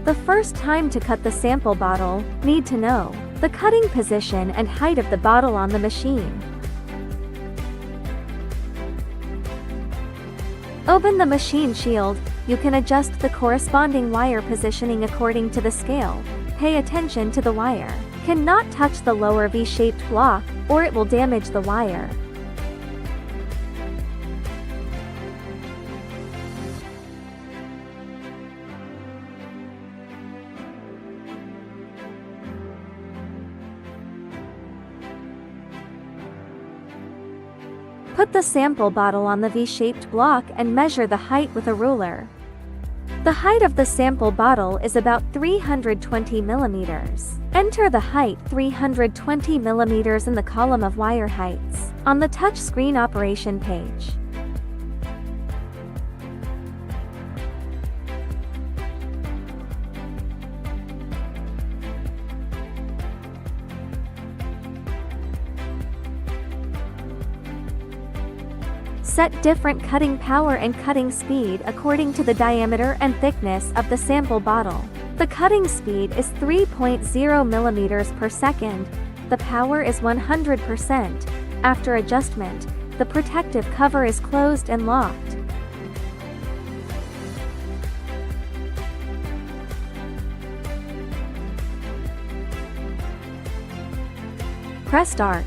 The first time to cut the sample bottle, need to know the cutting position and height of the bottle on the machine. Open the machine shield. You can adjust the corresponding wire positioning according to the scale. Pay attention to the wire. Cannot touch the lower V-shaped block, or it will damage the wire. Put the sample bottle on the V-shaped block and measure the height with a ruler. The height of the sample bottle is about 320 millimeters. Enter the height 320 millimeters in the column of wire heights on the touchscreen operation page. Set different cutting power and cutting speed according to the diameter and thickness of the sample bottle. The cutting speed is 3.0 millimeters per second. The power is 100%. After adjustment, the protective cover is closed and locked. Press start.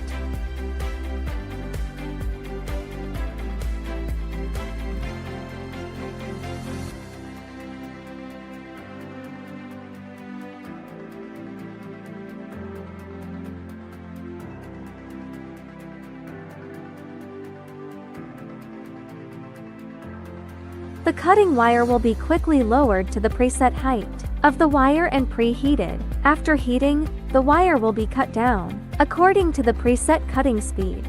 The cutting wire will be quickly lowered to the preset height of the wire and preheated. After heating, the wire will be cut down according to the preset cutting speed.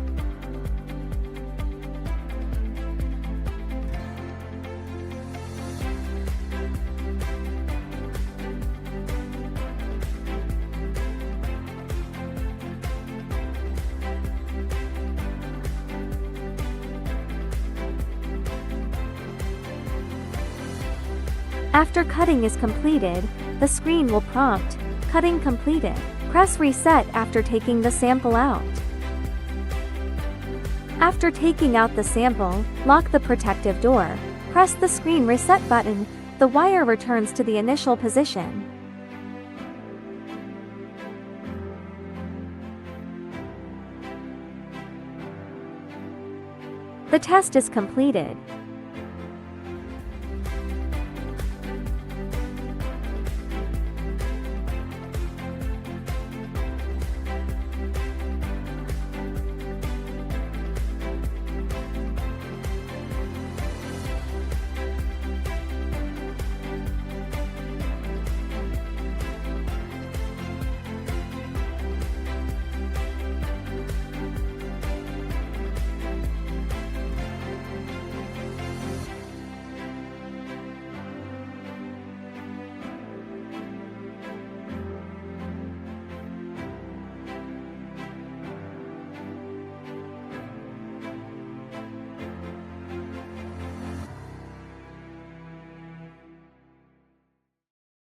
After cutting is completed, the screen will prompt, "Cutting completed." Press reset after taking the sample out. After taking out the sample, lock the protective door. Press the screen reset button. The wire returns to the initial position. The test is completed.